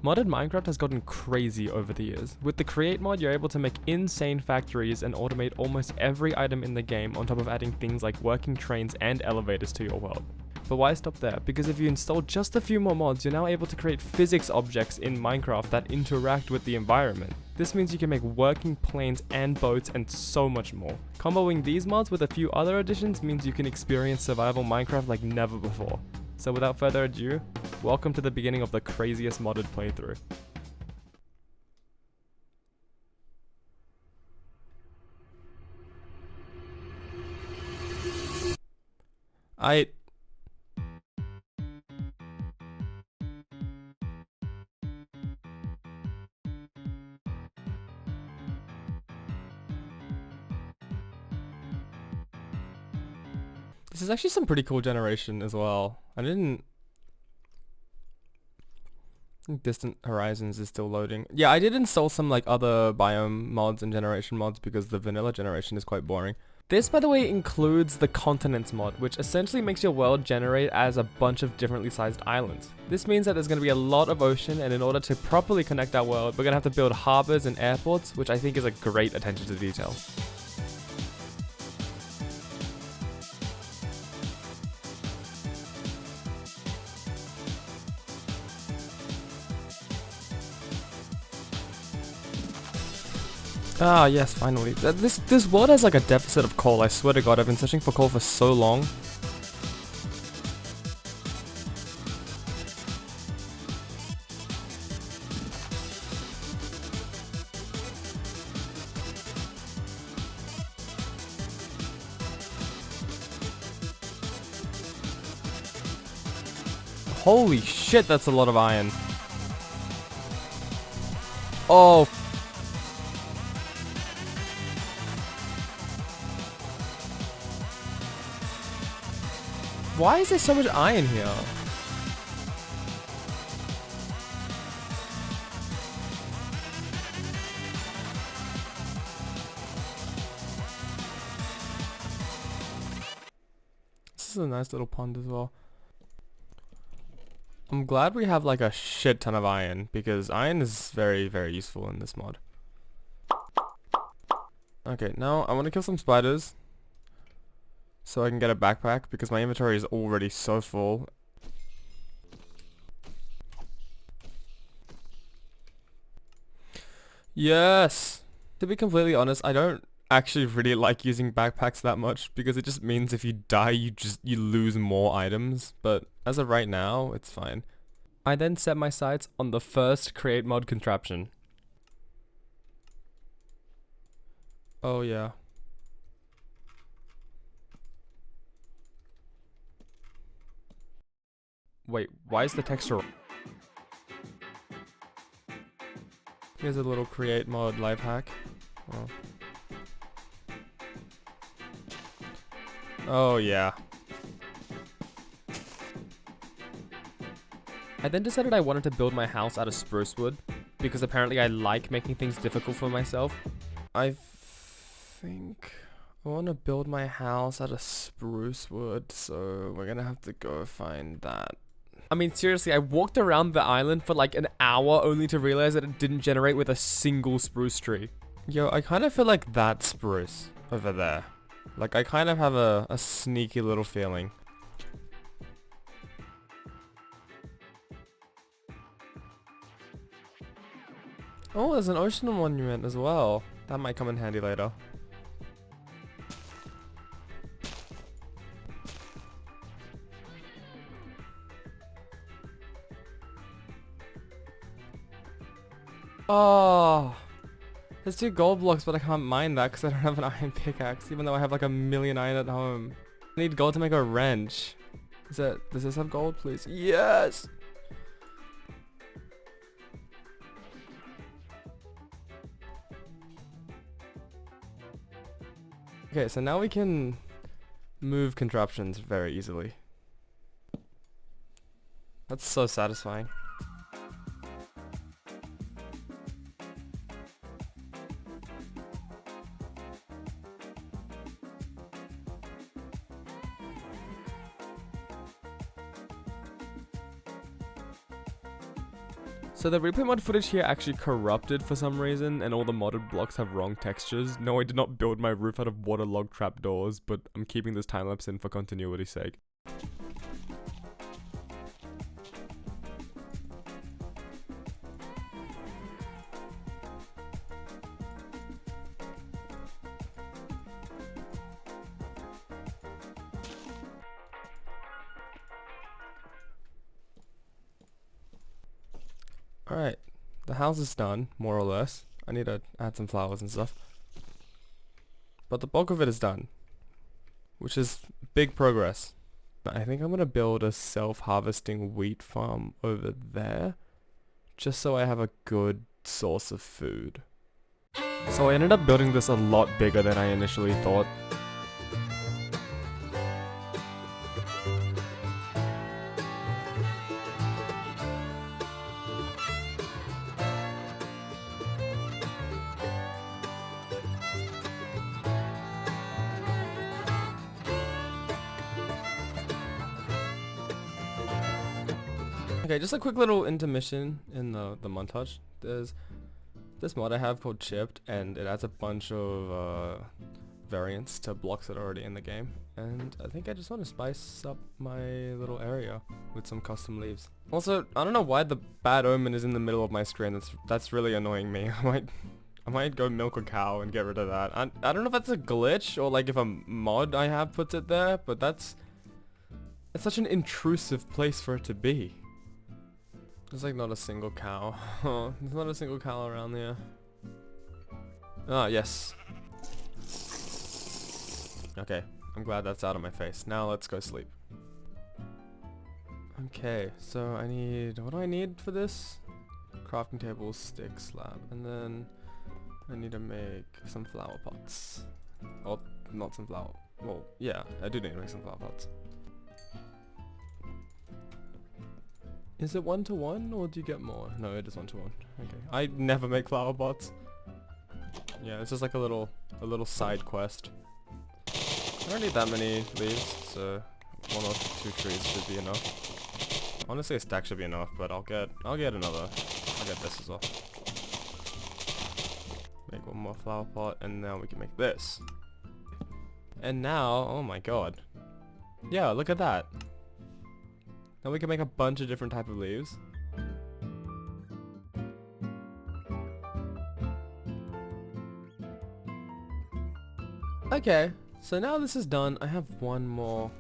Modded Minecraft has gotten crazy over the years. With the Create mod, you're able to make insane factories and automate almost every item in the game on top of adding things like working trains and elevators to your world. But why stop there? Because if you install just a few more mods, you're now able to create physics objects in Minecraft that interact with the environment. This means you can make working planes and boats and so much more. Comboing these mods with a few other additions means you can experience survival Minecraft like never before. So without further ado, welcome to the beginning of the craziest modded playthrough. This is actually some pretty cool generation as well. I think Distant Horizons is still loading. Yeah, I did install some like other biome mods and generation mods because the vanilla generation is quite boring. This, by the way, includes the continents mod, which essentially makes your world generate as a bunch of differently sized islands. This means that there's going to be a lot of ocean, and in order to properly connect our world, we're going to have to build harbors and airports, which I think is a great attention to detail. Ah, yes, finally. This world has like a deficit of coal, I swear to god, I've been searching for coal for so long. Holy shit, that's a lot of iron. Oh. Why is there so much iron here? This is a nice little pond as well. I'm glad we have like a shit ton of iron, because iron is very, very useful in this mod. Okay, now I want to kill some spiders so I can get a backpack, because my inventory is already so full. Yes! To be completely honest, I don't actually really like using backpacks that much, because it just means if you die, you lose more items. But as of right now, it's fine. I then set my sights on the first create mod contraption. Oh yeah. Wait, why is the texture? Here's a little create mod life hack. Oh yeah. I then decided I wanted to build my house out of spruce wood, because apparently I like making things difficult for myself. I think I want to build my house out of spruce wood, so we're gonna have to go find that. I mean, seriously, I walked around the island for like an hour only to realize that it didn't generate with a single spruce tree. Yo, I kind of feel like that spruce over there. Like, I kind of have a sneaky little feeling. Oh, there's an ocean monument as well. That might come in handy later. Oh, there's 2 gold blocks, but I can't mine that because I don't have an iron pickaxe, even though I have like a million iron at home. I need gold to make a wrench. Does this have gold, please? Yes! Okay, so now we can move contraptions very easily. That's so satisfying. So the replay mod footage here actually corrupted for some reason, and all the modded blocks have wrong textures. No, I did not build my roof out of waterlogged trapdoors, but I'm keeping this time-lapse in for continuity's sake. Alright, the house is done, more or less. I need to add some flowers and stuff. But the bulk of it is done, which is big progress. I think I'm going to build a self-harvesting wheat farm over there, just so I have a good source of food. So I ended up building this a lot bigger than I initially thought. Okay, just a quick little intermission in the montage. There's this mod I have called Chipped, and it adds a bunch of variants to blocks that are already in the game. And I think I just want to spice up my little area with some custom leaves. Also, I don't know why the bad omen is in the middle of my screen. That's really annoying me. I might go milk a cow and get rid of that. I don't know if that's a glitch or like if a mod I have puts it there, but it's such an intrusive place for it to be. There's like not a single cow. There's not a single cow around there. Ah, yes. Okay, I'm glad that's out of my face. Now let's go sleep. Okay, so I need... What do I need for this? Crafting table, stick, slab. And then I need to make some flower pots. Oh, not some flower... Well, yeah, I do need to make some flower pots. Is it 1-to-1 or do you get more? No, it is 1-to-1. Okay. I never make flower pots. Yeah, it's just like a little side quest. I don't need that many leaves, so 1 or 2 trees should be enough. Honestly, a stack should be enough, but I'll get another. I'll get this as well. Make 1 more flower pot, and now we can make this. And now, oh my god. Yeah, look at that. Now we can make a bunch of different type of leaves. Okay, so now this is done. I have 1 more.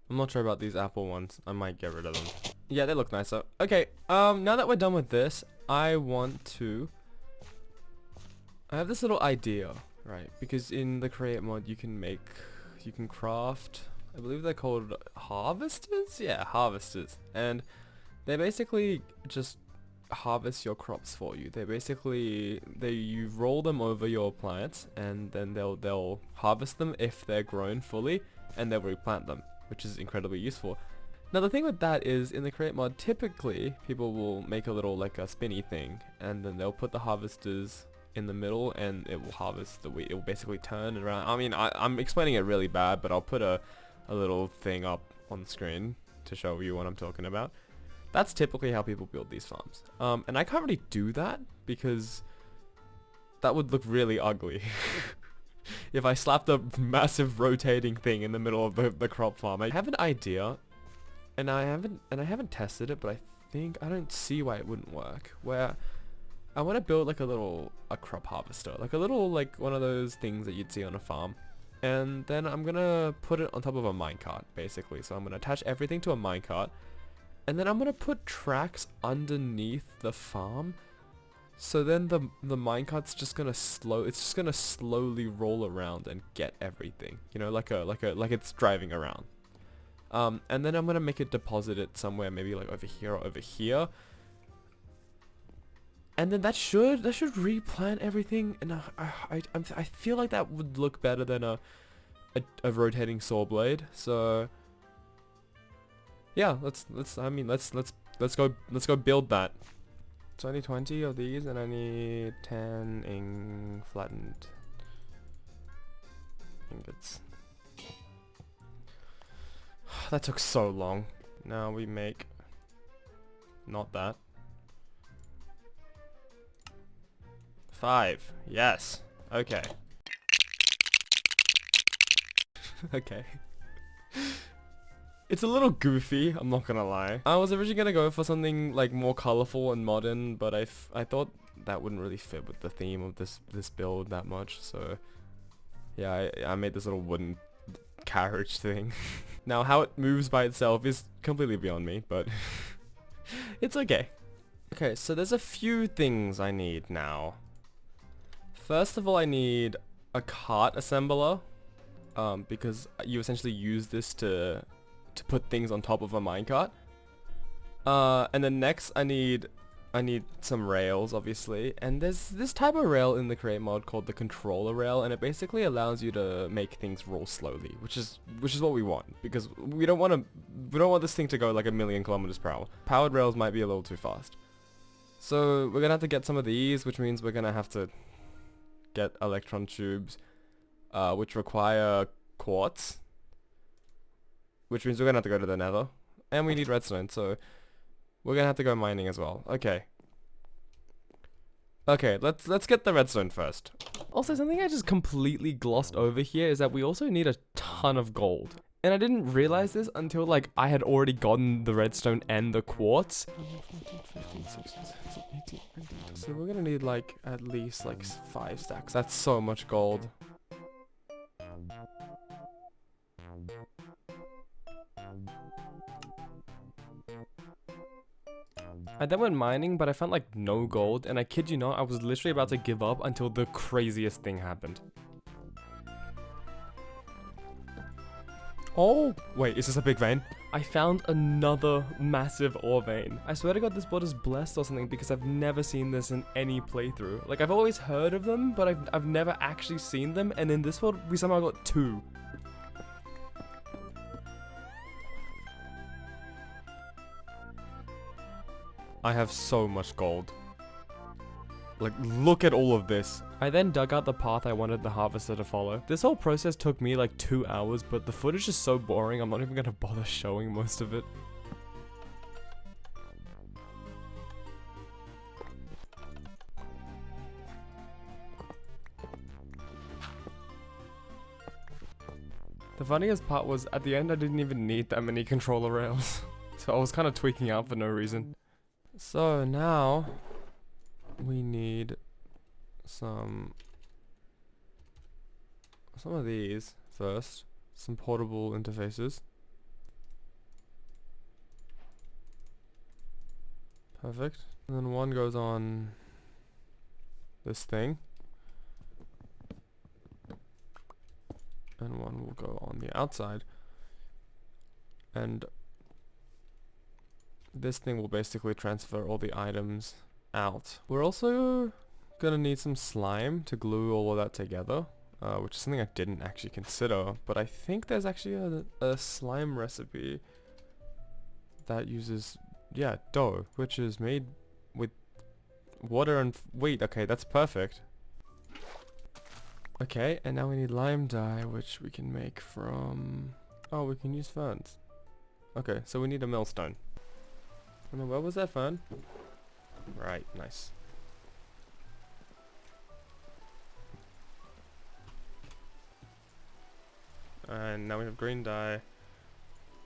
I'm not sure about these apple ones. I might get rid of them. Yeah, they look nicer. Okay, now that we're done with this, I have this little idea, right? Because in the create mod, you can craft, I believe they're called harvesters? Yeah, harvesters. And they basically just harvest your crops for you. You roll them over your plants, and then they'll harvest them if they're grown fully, and they'll replant them, which is incredibly useful. Now the thing with that is, in the create mod, typically people will make a little like a spinny thing, and then they'll put the harvesters in the middle, and it will harvest the wheat. It will basically turn around. I mean, I'm explaining it really bad, but I'll put a little thing up on the screen to show you what I'm talking about. That's typically how people build these farms. And I can't really do that because that would look really ugly. If I slapped a massive rotating thing in the middle of the crop farm. I have an idea, and I haven't tested it, but I don't see why it wouldn't work. Where I want to build like a crop harvester, like one of those things that you'd see on a farm, and then I'm gonna put it on top of a minecart basically. So I'm gonna attach everything to a minecart, and then I'm gonna put tracks underneath the farm. So then the minecart's just gonna slowly roll around and get everything, you know, like it's driving around. And then I'm gonna make it deposit it somewhere, maybe like over here or over here. And then that should replant everything, and I feel like that would look better than a rotating saw blade. So yeah, let's go build that. So I need 20 of these, and I need 10 flattened ingots. That took so long. now we make not that. 5. Yes. Okay. Okay. It's a little goofy, I'm not gonna lie. I was originally gonna go for something like more colorful and modern, but I thought that wouldn't really fit with the theme of this build that much, so yeah, I made this little wooden carriage thing. Now how it moves by itself is completely beyond me, but it's okay. Okay, so there's a few things I need now. First of all, I need a cart assembler, because you essentially use this to put things on top of a minecart. And then next I need some rails, obviously, and there's this type of rail in the create mod called the controller rail, and it basically allows you to make things roll slowly, which is what we want, because we don't want this thing to go like 1,000,000 kilometers per hour. Powered rails might be a little too fast. So we're gonna have to get some of these, which means we're gonna have to get electron tubes, which require quartz, which means we're gonna have to go to the nether, and we need redstone, so we're gonna have to go mining as well. Okay, let's get the redstone first. Also, something I just completely glossed over here is that we also need a ton of gold, and I didn't realize this until like I had already gotten the redstone and the quartz. 14, 15, 16, 17, 18, 19. So we're gonna need like at least like 5 stacks. That's so much gold. I then went mining, but I found like no gold, and I kid you not, I was literally about to give up until the craziest thing happened. Oh, wait, is this a big vein? I found another massive ore vein. I swear to God, this bot is blessed or something, because I've never seen this in any playthrough. Like, I've always heard of them, but I've never actually seen them, and in this world, we somehow got 2. I have so much gold. Like, look at all of this. I then dug out the path I wanted the harvester to follow. This whole process took me like 2 hours, but the footage is so boring, I'm not even gonna bother showing most of it. The funniest part was, at the end I didn't even need that many controller rails. So I was kind of tweaking out for no reason. So now we need some of these first, some portable interfaces. Perfect. And then one goes on this thing, and one will go on the outside, and this thing will basically transfer all the items out. We're also gonna need some slime to glue all of that together, which is something I didn't actually consider, but I think there's actually a slime recipe that uses, yeah, dough, which is made with water and wheat. Okay, that's perfect. Okay, and now we need lime dye, which we can make from, oh, we can use ferns. Okay, so we need a millstone. And then where was that fern? Right, nice. And now we have green dye.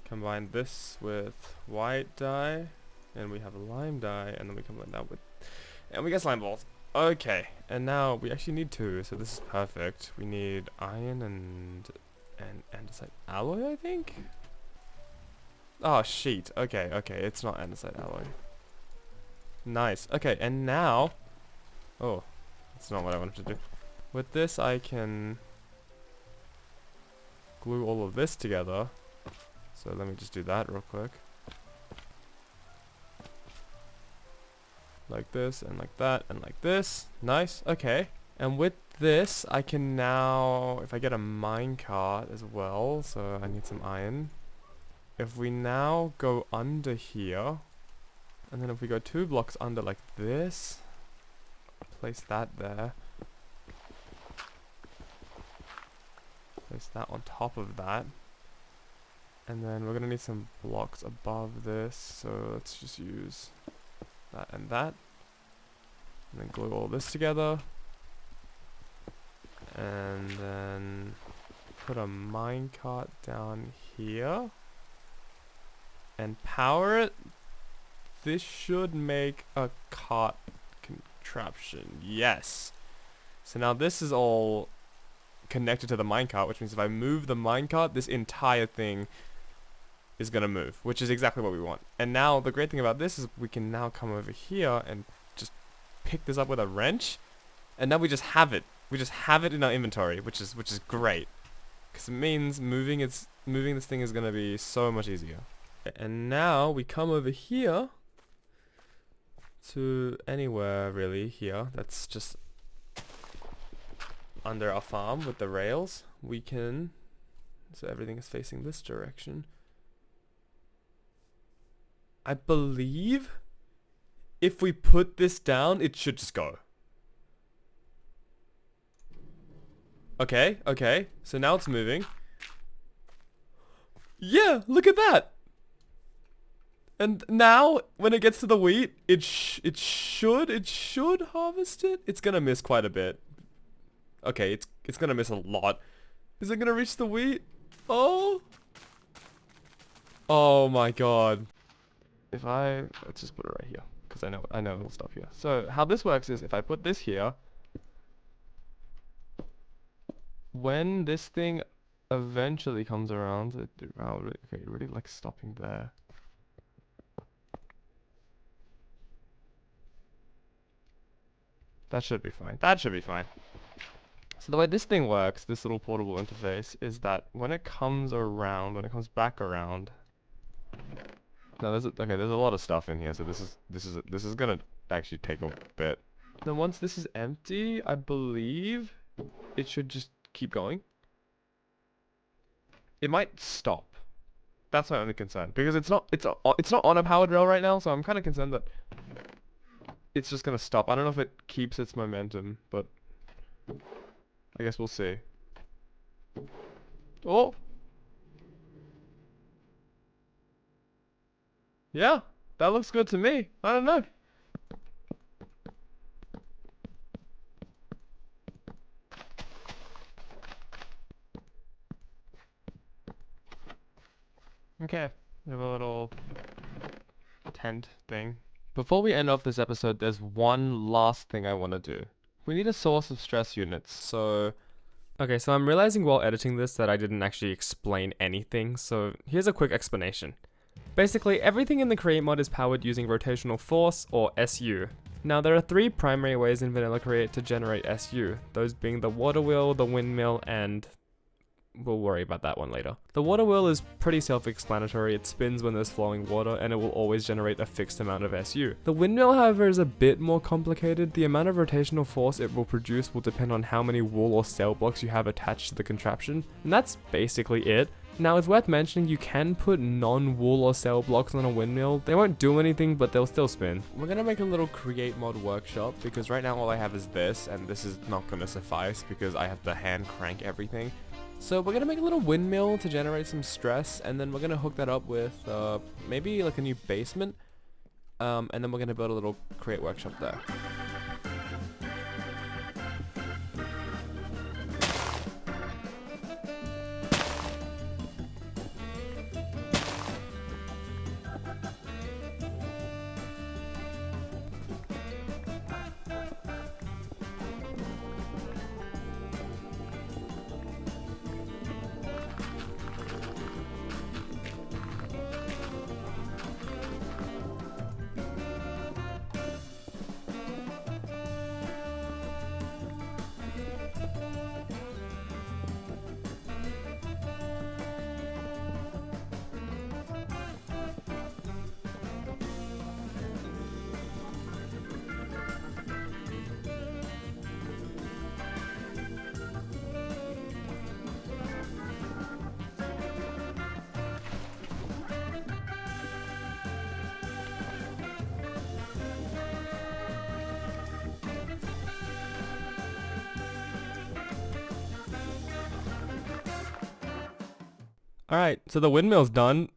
Combine this with white dye, and we have a lime dye, and then we combine that with, and we get slime balls. Okay, and now we actually need 2, so this is perfect. We need iron and andesite alloy, I think. Oh, sheet. Okay, it's not andesite alloy. Nice. Okay, and now, oh, that's not what I wanted to do. With this, I can glue all of this together. So let me just do that real quick. Like this, and like that, and like this. Nice. Okay. And with this, I can now, if I get a minecart as well, so I need some iron. If we now go under here, and then if we go 2 blocks under like this, place that there, place that on top of that, And then we're gonna need some blocks above this, so let's just use that and that. And then glue all this together. And then put a minecart down here. And power it. This should make a cart contraption. Yes. So now this is all connected to the minecart, which means if I move the minecart, this entire thing is gonna move, which is exactly what we want. And now the great thing about this is we can now come over here and just pick this up with a wrench, and now we just have it. We just have it in our inventory, which is great, because it means moving this thing is gonna be so much easier. And now we come over here to anywhere really here that's just under our farm with the rails. We can, so everything is facing this direction. I believe if we put this down, it should just go. Okay, okay. So now it's moving. Yeah, look at that. And now, when it gets to the wheat, it should harvest it. It's gonna miss quite a bit. Okay, it's gonna miss a lot. Is it gonna reach the wheat? Oh. Oh my god. Let's just put it right here, because I know it'll stop here. So how this works is if I put this here, when this thing eventually comes around, okay, it really likes stopping there. That should be fine. That should be fine. So the way this thing works, this little portable interface, is that when it comes back around. No, there's a lot of stuff in here, so this is gonna actually take a bit. Then once this is empty, I believe it should just keep going. It might stop. That's my only concern, because it's not on a powered rail right now, so I'm kind of concerned that it's just gonna stop. I don't know if it keeps its momentum, but I guess we'll see. Oh! Yeah, that looks good to me. I don't know. Okay, we have a little tent thing. Before we end off this episode, there's one last thing I want to do. We need a source of stress units. So I'm realizing while editing this that I didn't actually explain anything, so here's a quick explanation. Basically, everything in the Create mod is powered using rotational force, or SU. Now, there are 3 primary ways in Vanilla Create to generate SU, those being the water wheel, the windmill, and we'll worry about that one later. The water wheel is pretty self-explanatory. It spins when there's flowing water, and it will always generate a fixed amount of SU. The windmill, however, is a bit more complicated. The amount of rotational force it will produce will depend on how many wool or cell blocks you have attached to the contraption, and that's basically it. Now, it's worth mentioning you can put non-wool or cell blocks on a windmill. They won't do anything, but they'll still spin. We're gonna make a little create mod workshop, because right now all I have is this, and this is not gonna suffice because I have to hand crank everything. So we're gonna make a little windmill to generate some stress, and then we're gonna hook that up with maybe like a new basement, and then we're gonna build a little create workshop there. Alright, so the windmill's done.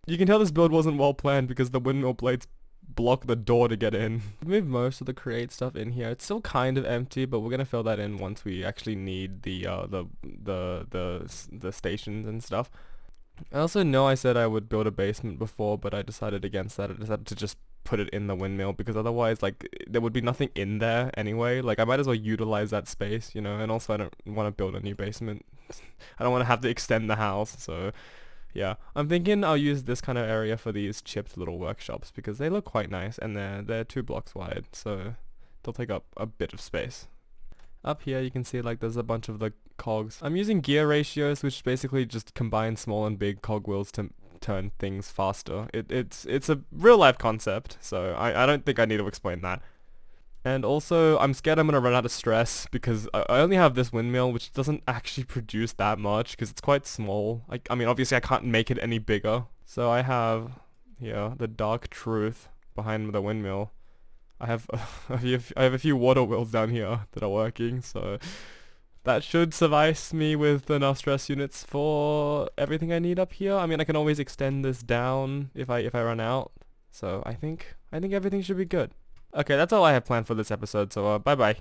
You can tell this build wasn't well planned because the windmill blades block the door to get in. Move most of the create stuff in here. It's still kind of empty, but we're gonna fill that in once we actually need the stations and stuff. I also know I said I would build a basement before, but I decided against that. I decided to just put it in the windmill because otherwise, like, there would be nothing in there anyway. Like, I might as well utilize that space, you know, and also I don't want to build a new basement. I don't want to have to extend the house, so yeah. I'm thinking I'll use this kind of area for these chipped little workshops because they look quite nice and they're 2 blocks wide, so they'll take up a bit of space. Up here you can see like there's a bunch of the cogs. I'm using gear ratios, which basically just combine small and big cogwheels to turn things faster. It's a real life concept, so I don't think I need to explain that. And also, I'm scared I'm gonna run out of stress because I only have this windmill, which doesn't actually produce that much because it's quite small. I mean, obviously I can't make it any bigger. So I have here the dark truth behind the windmill. I have a few water wheels down here that are working, so that should suffice me with enough stress units for everything I need up here. I mean, I can always extend this down if I run out. So I think everything should be good. Okay, that's all I have planned for this episode, so bye bye.